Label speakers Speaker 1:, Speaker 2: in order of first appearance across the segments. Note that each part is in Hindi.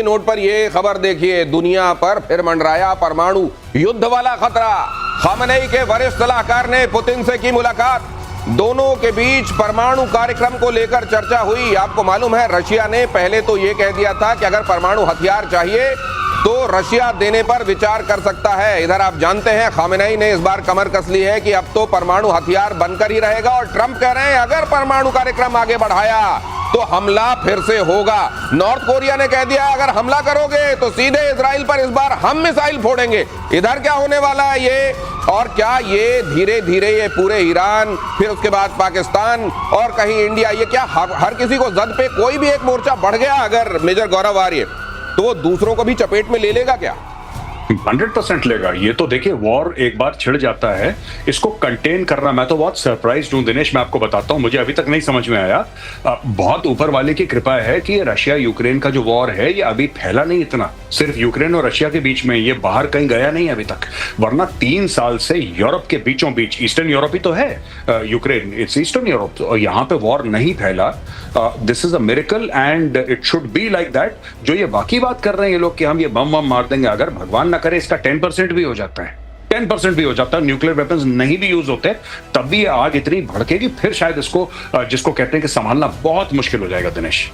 Speaker 1: नोट पर ये खबर देखिए, दुनिया पर फिर मंडराया परमाणु युद्ध वाला खतरा। खामनेई के वरिष्ठ सलाहकार ने पुतिन से की मुलाकात, दोनों के बीच परमाणु कार्यक्रम को लेकर चर्चा हुई। आपको मालूम है रशिया ने पहले तो ये कह दिया था कि अगर परमाणु हथियार चाहिए तो रशिया देने पर विचार कर सकता है। इधर आप जानते हैं खामनेई ने इस बार कमर कस ली है कि अब तो परमाणु हथियार बनकर ही रहेगा, और ट्रंप कह रहे हैं अगर परमाणु कार्यक्रम आगे बढ़ाया तो हमला फिर से होगा। नॉर्थ कोरिया ने कह दिया अगर हमला करोगे तो सीधे इजराइल पर इस बार हम मिसाइल फोड़ेंगे। इधर क्या होने वाला है ये, और क्या ये धीरे धीरे ये पूरे ईरान, फिर उसके बाद पाकिस्तान और कहीं इंडिया, ये क्या हर किसी को जद पे कोई भी एक मोर्चा बढ़ गया अगर मेजर गौरव आर्य, तो वो दूसरों को भी चपेट में ले लेगा क्या?
Speaker 2: 100% लेगा। ये तो देखिए वॉर एक बार छिड़ जाता है, इसको कंटेन करना, मैं तो बहुत सरप्राइज्ड हूं दिनेश, मैं आपको बताता हूं, मुझे अभी तक नहीं समझ में आया। बहुत ऊपर वाले की कृपा है कि रशिया यूक्रेन का जो वॉर है ये अभी फैला नहीं इतना, सिर्फ यूक्रेन और रशिया के बीच में, ये बाहर कहीं गया नहीं अभी तक। वरना 3 साल से यूरोप के बीचों बीच, ईस्टर्न यूरोप ही तो है यूक्रेन, इट्स ईस्टर्न यूरोप, और यहाँ पे वॉर नहीं फैला। This is a miracle and it should be like that. जो ये बाकी बात कर रहे हैं ये लोग कि हम ये बम मार देंगे, अगर भगवान ना करे इसका 10% भी हो जाता है, 10% भी हो जाता है, न्यूक्लियर वेपन्स नहीं भी यूज होते, तब भी ये आग इतनी भड़केगी, फिर शायद इसको जिसको कहते हैं कि संभालना बहुत मुश्किल हो जाएगा दिनेश।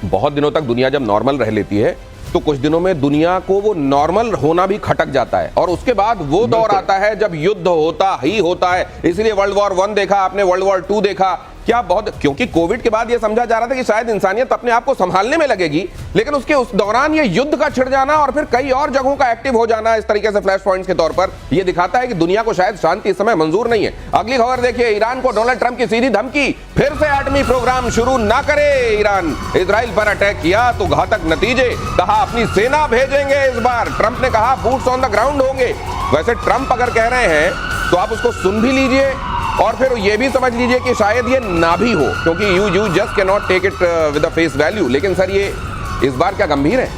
Speaker 1: बहुत दिनों तक दुनिया जब नॉर्मल रह लेती है तो कुछ दिनों में दुनिया को वो नॉर्मल होना भी खटक जाता है, और उसके बाद वो दौर आता है जब युद्ध होता ही होता है। इसलिए वर्ल्ड वॉर 1 देखा आपने, वर्ल्ड वॉर 2 देखा, क्या बहुत, क्योंकि कोविड के बाद ये समझा जा रहा था कि शायद इंसानियत अपने आप को संभालने में लगेगी, लेकिन उसके उस दौरान ये युद्ध का छिड़ जाना और फिर कई और जगहों का एक्टिव हो जाना इस तरीके से फ्लैश पॉइंट्स के तौर पर ये दिखाता है कि दुनिया को शायद शांति इस समय मंजूर नहीं है। अगली खबर देखिए, ईरान को डोनाल्ड ट्रंप की सीधी धमकी, फिर से एटमी प्रोग्राम शुरू ना करे ईरान। इजराइल पर अटैक किया तो घातक नतीजे, कहा अपनी सेना भेजेंगे इस बार। ट्रंप ने कहा बूट्स ऑन द ग्राउंड होंगे। वैसे ट्रंप अगर कह रहे हैं तो आप उसको सुन भी लीजिए और फिर ये भी समझ लीजिए कि शायद ये ना भी हो, क्योंकि you just can not take it with the face value. लेकिन सर ये इस बार क्या गंभीर है?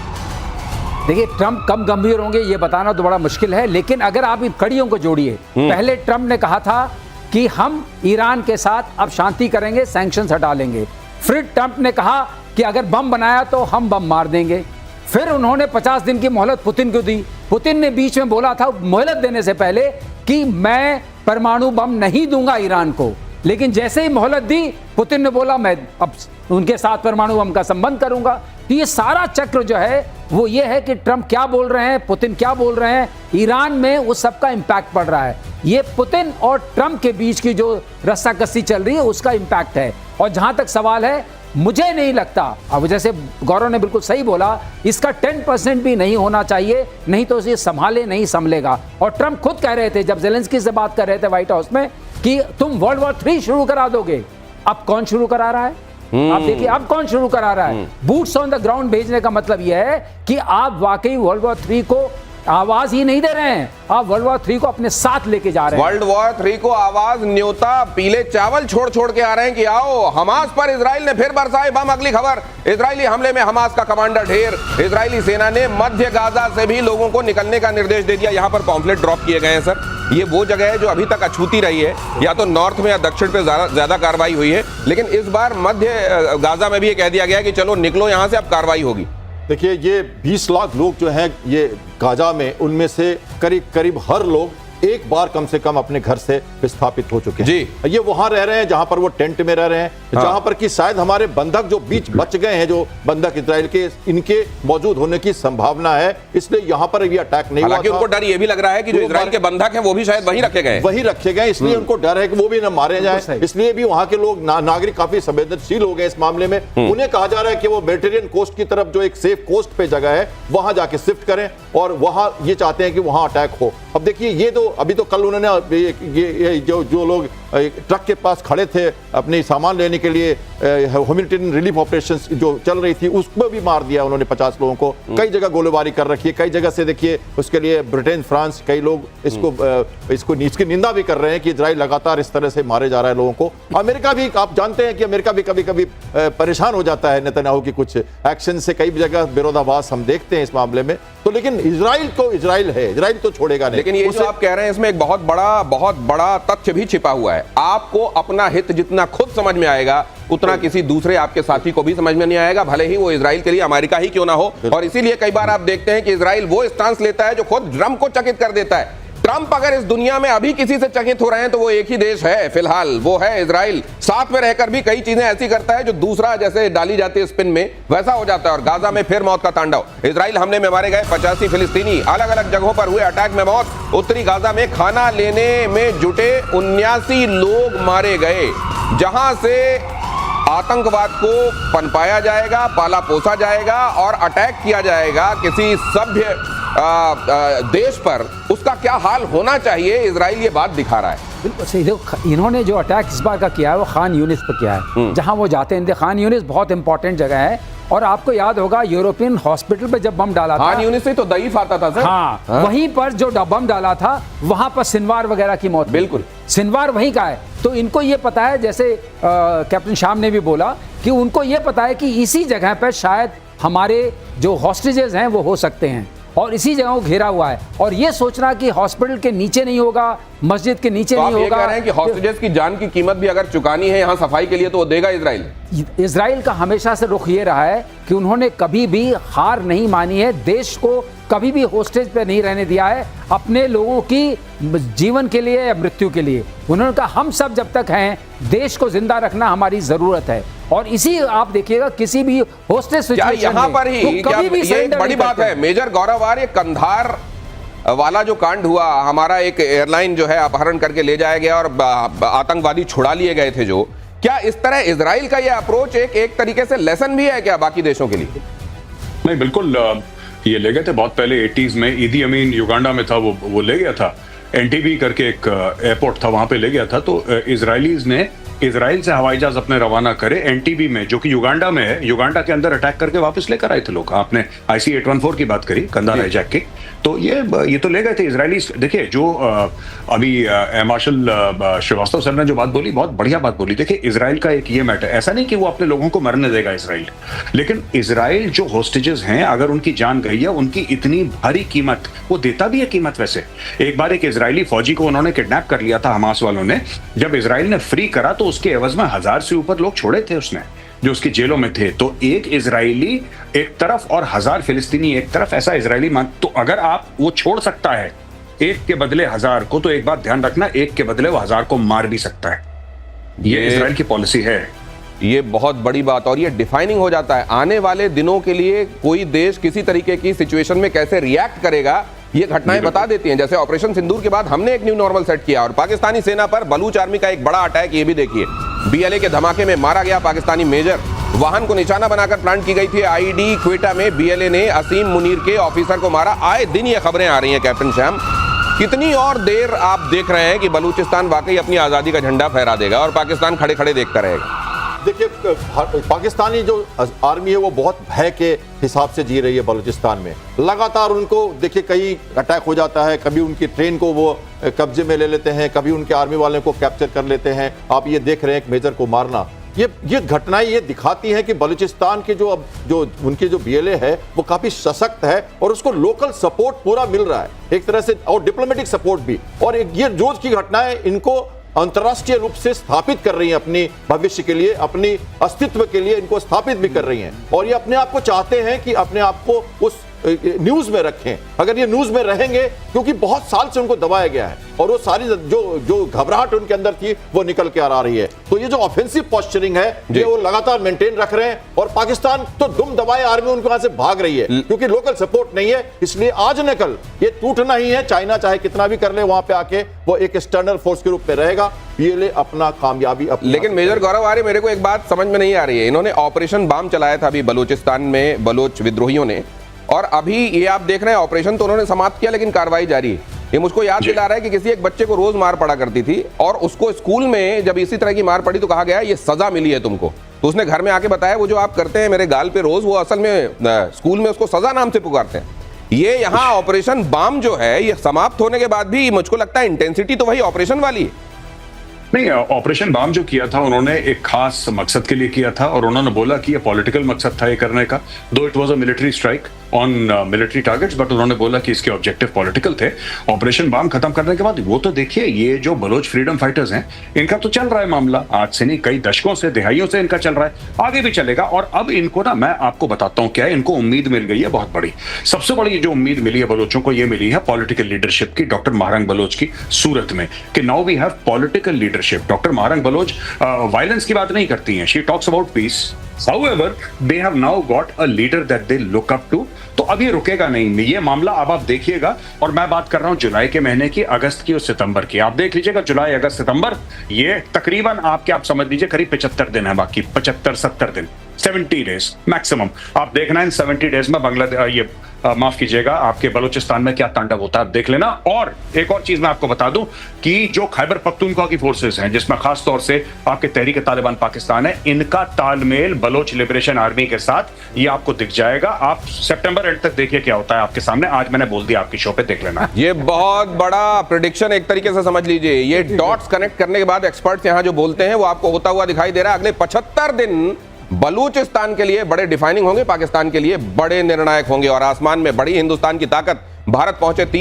Speaker 3: देखिए ट्रंप कम गंभीर होंगे ये बताना तो बड़ा मुश्किल है, लेकिन अगर आप इन कड़ियों को जोड़िए, पहले ट्रंप ने कहा था कि हम ईरान के साथ अब शांति करेंगे, सैंक्शंस हटा लेंगे। फिर ट्रंप ने कहा कि अगर बम बनाया तो हम बम मार देंगे। फिर उन्होंने 50 दिन की मोहलत पुतिन को दी। पुतिन ने बीच में बोला था मोहलत देने से पहले कि मैं परमाणु बम नहीं दूंगा ईरान को, लेकिन जैसे ही मोहलत दी पुतिन ने बोला मैं अब उनके साथ परमाणु बम का संबंध करूंगा। तो ये सारा चक्र जो है वो ये है कि ट्रंप क्या बोल रहे हैं, पुतिन क्या बोल रहे हैं, ईरान में उस सब का इंपैक्ट पड़ रहा है। ये पुतिन और ट्रंप के बीच की जो रस्साकसी चल रही है उसका इंपैक्ट है। और जहां तक सवाल है, मुझे नहीं लगता, अब जैसे गौरव ने बिल्कुल सही बोला, इसका 10% भी नहीं होना चाहिए, नहीं तो इसे संभाले नहीं संभलेगा। और ट्रंप खुद कह रहे थे जब ज़ेलेंस्की से बात कर रहे थे व्हाइट हाउस में कि तुम वर्ल्ड वॉर 3 शुरू करा दोगे। अब कौन शुरू करा रहा है? आप देखिए अब कौन शुरू करा रहा है। बूट्स ऑन द ग्राउंड भेजने का मतलब यह है कि आप वाकई वर्ल्ड वॉर 3 को आवाज ही नहीं दे रहे हैं, आप वर्ल्ड वॉर 3 को अपने साथ लेके जा रहे हैं।
Speaker 1: वर्ल्ड वॉर 3 को आवाज, न्योता, पीले चावल छोड़ छोड़ के आ रहे हैं कि आओ। हमास पर इजराइल ने फिर बरसाए बम। अगली खबर, इजरायली हमले में हमास का कमांडर ढेर। इजरायली सेना ने मध्य गाजा से भी लोगों को निकलने का निर्देश दे दिया। यहां पर पॉम्फलेट ड्रॉप किए गए हैं सर। ये वो जगह है जो अभी तक अछूती रही है, या तो नॉर्थ में या दक्षिण पे ज्यादा कार्रवाई हुई है, लेकिन इस बार मध्य गाजा में भी ये कह दिया गया कि चलो निकलो यहां से, अब कार्रवाई होगी।
Speaker 4: देखिए ये 20 लाख लोग जो हैं ये गाजा में, उनमें से करीब करीब हर लोग एक बार कम से कम अपने घर से विस्थापित हो चुके हैं
Speaker 1: जी।
Speaker 4: ये वहां रह रहे हैं जहां पर वो टेंट में रह रहे हैं, जहां पर कि शायद हमारे बंधक जो बीच बच गए हैं, जो बंधक इजराइल के, इनके मौजूद होने की संभावना है, इसलिए यहां पर ये अटैक नहीं हुआ।
Speaker 1: हालांकि उनको डर ये भी लग रहा है कि जो इजराइल के बंधक हैं वो भी शायद वहीं रखे गए,
Speaker 4: इसलिए उनको डर है कि वो भी न मारे जाएं। इसलिए भी वहां के लोग नागरिक काफी संवेदनशील हो गए इस मामले में। उन्हें कहा जा रहा है कि वो मेडिटेरियन कोस्ट की तरफ, जो एक सेफ कोस्ट पे जगह है, वहां जाके शिफ्ट करें, और वहां ये चाहते हैं कि वहां अटैक हो। अब देखिए ये तो अभी तो कल उन्होंने ये जो लोग ट्रक के पास खड़े थे अपने सामान लेने के लिए, ह्यूमैनिटेरियन रिलीफ ऑपरेशंस जो चल रही थी, उसको भी मार दिया उन्होंने 50 लोगों को। कई जगह गोलीबारी कर रखी है, कई जगह से देखिए उसके लिए ब्रिटेन, फ्रांस, कई लोग इसकी निंदा भी कर रहे हैं कि इजराइल लगातार इस तरह से मारे जा रहा है लोगों को। अमेरिका भी, आप जानते हैं कि अमेरिका भी कभी कभी परेशान हो जाता है नेतन्याहू की कुछ एक्शन से, कई जगह विरोधाभास हम देखते हैं इस मामले में। तो लेकिन इजराइल तो इजराइल है, इजराइल तो छोड़ेगा नहीं।
Speaker 1: लेकिन ये जो आप कह रहे हैं इसमें एक बहुत बड़ा तथ्य भी छिपा हुआ है। आपको अपना हित जितना खुद समझ में आएगा उतना किसी दूसरे आपके साथी को भी समझ में नहीं आएगा, भले ही वो इजराइल के लिए अमेरिका ही क्यों ना हो। और इसीलिए कई बार आप देखते हैं कि इजराइल वो स्टांस लेता है जो खुद ट्रंप को चकित कर देता है। ट्रंप अगर इस दुनिया में अभी किसी से चकित हो रहे हैं तो वो एक ही देश है फिलहाल, वो है इजराइल। साथ में रहकर भी कई चीजें ऐसी करता है जो दूसरा जैसे डाली जाती है स्पिन में वैसा हो जाता है। और गाजा में फिर मौत का तांडव। इजराइल हमले में मारे गए 85 फिलिस्तीनी, अलग अलग जगहों पर हुए अटैक में मौत। उत्तरी गाजा में खाना लेने में जुटे 79 लोग मारे गए। जहां से आतंकवाद को पनपाया जाएगा, पाला पोसा जाएगा और अटैक किया जाएगा किसी सभ्य देश पर, उसका क्या हाल होना चाहिए, इजराइल ये बात दिखा रहा है।
Speaker 3: बिल्कुल सही। देखो, इन्होंने जो अटैक इस बार का किया है वो खान यूनिस पर किया है, जहां वो जाते हैं। खान यूनिस बहुत इंपॉर्टेंट जगह है और आपको याद होगा यूरोपियन हॉस्पिटल पे जब बम डाला था,
Speaker 1: खान यूनिस से तो दईफ आता था सर।
Speaker 3: हाँ, वहीं पर जो बम डाला था वहां पर सिनवार वगैरह की मौत।
Speaker 1: बिल्कुल,
Speaker 3: सिनवार वहीं का है। तो इनको ये पता है, जैसे कैप्टन शाम ने भी बोला कि उनको ये पता है कि इसी जगह पर शायद हमारे जो हॉस्टेजेस हैं वो हो सकते हैं और इसी जगह को घेरा हुआ है। और ये सोचना कि हॉस्पिटल के नीचे नहीं होगा, मस्जिद के नीचे
Speaker 1: तो
Speaker 3: नहीं
Speaker 1: आप ये
Speaker 3: होगा।
Speaker 1: कह रहे हैं कि हॉस्टेजेस की जान की कीमत भी अगर चुकानी है यहाँ सफाई के लिए तो वो देगा इजराइल।
Speaker 3: इजराइल का हमेशा से रुख ये रहा है कि उन्होंने कभी भी हार नहीं मानी है, देश को कभी भी होस्टेज पे नहीं रहने दिया है, अपने लोगों की जीवन के लिए या मृत्यु के लिए। उन्होंने कहा हम सब जब तक हैं देश को जिंदा रखना हमारी जरूरत है। और इसी आप देखिएगा किसी भी होस्टेज सिचुएशन
Speaker 1: यहाँ पर ही
Speaker 3: कभी भी
Speaker 1: ये एक बड़ी बात है मेजर गौरव, ये कंधार वाला जो कांड हुआ, हमारा एक एयरलाइन जो है अपहरण करके ले जाया गया और आतंकवादी छुड़ा लिए गए थे, जो क्या इस तरह इजराइल का ये अप्रोच एक तरीके से लेसन भी है क्या बाकी देशों के लिए?
Speaker 2: नहीं, बिल्कुल। ये ले गए थे बहुत पहले 80s में, ईदी अमीन युगांडा में था, वो ले गया था। एनटीबी करके एक एयरपोर्ट था, वहां पे ले गया था। तो इजरायलीज ने इजराइल से हवाई जहाज अपने रवाना करे एनटीबी में, जो कि युगांडा में है, युगांडा के अंदर अटैक करके वापस लेकर आए थे लोग। आपने IC-814 की बात करी, कंधार हाईजैक की, तो ये तो ले गए थे इजरायली। देखिए, जो अभी मार्शल श्रीवास्तव सर ने जो बात बोली, बहुत बढ़िया बात बोली। देखिए, इजराइल का एक ये मैटर, ऐसा नहीं कि वो अपने लोगों को मरने देगा इजराइल, लेकिन इजराइल जो होस्टेजेस हैं, अगर उनकी जान गई है, उनकी इतनी भारी कीमत वो देता भी है कीमत। वैसे एक बार एक इजरायली फौजी को उन्होंने किडनैप कर लिया था हमास वालों ने। जब इजराइल ने फ्री करा तो उसके एवज में 1000 से ऊपर लोग छोड़े थे उसने, जो उसकी जेलों में थे। तो एक इजरायली एक तरफ और 1000 फिलिस्तीनी एक तरफ, ऐसा इजरायली मान। तो अगर आप वो छोड़ सकता है एक के बदले 1000 को, तो एक बात ध्यान रखना, एक के बदले वो 1000 को मार भी सकता है। ये इजराइल की पॉलिसी है।
Speaker 1: ये बहुत बड़ी बात, और ये डिफाइनिंग हो जाता है आने वाले दिनों के लिए। कोई देश किसी तरीके की सिचुएशन में कैसे रिएक्ट करेगा, ये घटनाएं बता देती हैं। जैसे ऑपरेशन सिंदूर के बाद हमने एक न्यू नॉर्मल सेट किया, और पाकिस्तानी सेना पर बलूच आर्मी का एक बड़ा अटैक, ये भी देखिए। BLA के धमाके में मारा गया पाकिस्तानी मेजर, वाहन को निशाना बनाकर प्लांट की गई थी ID क्वेटा में। BLA ने असीम मुनीर के ऑफिसर को मारा। आए दिन ये खबरें आ रही हैं कैप्टन श्याम। कितनी और देर आप देख रहे हैं कि बलूचिस्तान वाकई अपनी आजादी का झंडा फहरा देगा और पाकिस्तान खड़े खड़े देखता रहेगा?
Speaker 4: देखिए, पाकिस्तानी जो आर्मी है वो बहुत भय के हिसाब से जी रही है बलूचिस्तान में। लगातार उनको देखिए कहीं अटैक हो जाता है, कभी उनकी ट्रेन को वो कब्जे में ले लेते हैं, कभी उनके आर्मी वाले को कैप्चर कर लेते हैं। आप ये देख रहे हैं एक मेजर को मारना। ये घटनाएं ये दिखाती हैं कि बलूचिस्तान के जो उनकी जो BLA है वो काफी सशक्त है और उसको लोकल सपोर्ट पूरा मिल रहा है एक तरह से, और डिप्लोमेटिक सपोर्ट भी। और ये रोज की घटनाएं इनको अंतर्राष्ट्रीय रूप से स्थापित कर रही हैं, अपनी भविष्य के लिए, अपनी अस्तित्व के लिए इनको स्थापित भी कर रही हैं। और ये अपने आप को चाहते हैं कि अपने आप को उस न्यूज में रखें। अगर ये न्यूज में रहेंगे, क्योंकि बहुत साल से उनको दबाया गया है और वो सारी जो घबराहट उनके अंदर थी वो निकल के आ रही है। तो ये जो ऑफेंसिव पोस्चरिंग है ये वो लगातार मेंटेन रख रहे हैं। और पाकिस्तान तो दुम दबाए आर्मी उनको यहां से भाग रही है, क्योंकि लोकल सपोर्ट नहीं है। इसलिए आज न कल ये टूटना ही है। चाइना चाहे कितना भी कर ले, वहां पे आके वो एक एक्सटर्नल फोर्स के रूप में रहेगा। BLA अपना कामयाबी
Speaker 1: लेकिन मेजर गौरव आर्य, मेरे को एक बात समझ में नहीं आ रही है। इन्होंने ऑपरेशन बाम चलाया था अभी बलूचिस्तान में बलोच विद्रोहियों ने, और अभी ये आप देख रहे हैं ऑपरेशन तो उन्होंने समाप्त किया, लेकिन कार्रवाई जारी है। ये मुझको याद दिला रहा है कि किसी एक बच्चे को रोज मार पड़ा करती थी, और उसको स्कूल में जब इसी तरह की मार पड़ी तो कहा गया ये सजा मिली है तुमको। तो उसने घर में आके बताया वो जो आप करते हैं मेरे गाल पे रोज, वो असल में स्कूल में उसको सजा नाम से पुकारते हैं। ये यहाँ ऑपरेशन बाम जो है ये समाप्त होने के बाद भी मुझको लगता है इंटेंसिटी तो वही ऑपरेशन वाली है।
Speaker 2: नहीं, ऑपरेशन बाम जो किया था उन्होंने एक खास मकसद के लिए किया था, और उन्होंने बोला कि ये पॉलिटिकल मकसद था ये करने का। दो it was a military strike, on military targets, but उन्होंने बोला कि इसके ऑब्जेक्टिव पॉलिटिकल थे। ऑपरेशन बाम खत्म करने के बाद वो तो देखिए, ये जो बलोच फ्रीडम फाइटर्स हैं, इनका तो चल रहा है मामला, आज से नहीं कई दशकों से, दिहाइयों से इनका चल रहा है, आगे भी चलेगा। और अब इनको ना, मैं आपको बताता हूं क्या है, इनको उम्मीद मिल गई है बहुत बड़ी। सबसे बड़ी जो उम्मीद मिली है बलोचों को, ये मिली है पॉलिटिकल लीडरशिप की, डॉक्टर महारंग बलोच की सूरत में, कि now we have political leadership. Doctor Mahrang Baloch violence की बात नहीं करती हैं, she talks about peace. However, they have now got a leader that they look up to. तो अब ये रुकेगा नहीं, ये मामला अब आप देखिएगा। और मैं बात कर रहा हूं जुलाई के महीने की, अगस्त की और सितंबर की। आप देख लीजिएगा, जुलाई, अगस्त, सितंबर, ये तकरीबन आप समझ लीजिए करीब 75 दिन है बाकी, 75-70 दिन, 70 डेज मैक्सिमम। आप देखना इन 70 डेज में बांग्लादेश, ये माफ कीजिएगा, आपके बलूचिस्तान में क्या तांडव होता है, आप देख लेना। और एक और चीज मैं आपको बता दूं कि जो खैबर पख्तूनख्वा की फोर्सेस हैं, जिसमें खास तौर से आपके तहरीक तालिबान पाकिस्तान है, इनका तालमेल बलोच लिबरेशन आर्मी के साथ ये आपको दिख जाएगा। आप सितंबर एंड तक देखिए क्या होता है आपके सामने। आज मैंने बोल दिया आपकी शो पे, देख लेना।
Speaker 1: ये बहुत बड़ा प्रेडिक्शन एक तरीके से समझ लीजिए। ये डॉट्स कनेक्ट करने के बाद एक्सपर्ट्स यहां जो बोलते हैं वो आपको होता हुआ दिखाई दे रहा है। अगले 75 दिन बलूचिस्तान के लिए बड़े डिफाइनिंग होंगे, पाकिस्तान के लिए बड़े निर्णायक होंगे, और आसमान में बड़ी हिंदुस्तान की ताकत भारत पहुंचे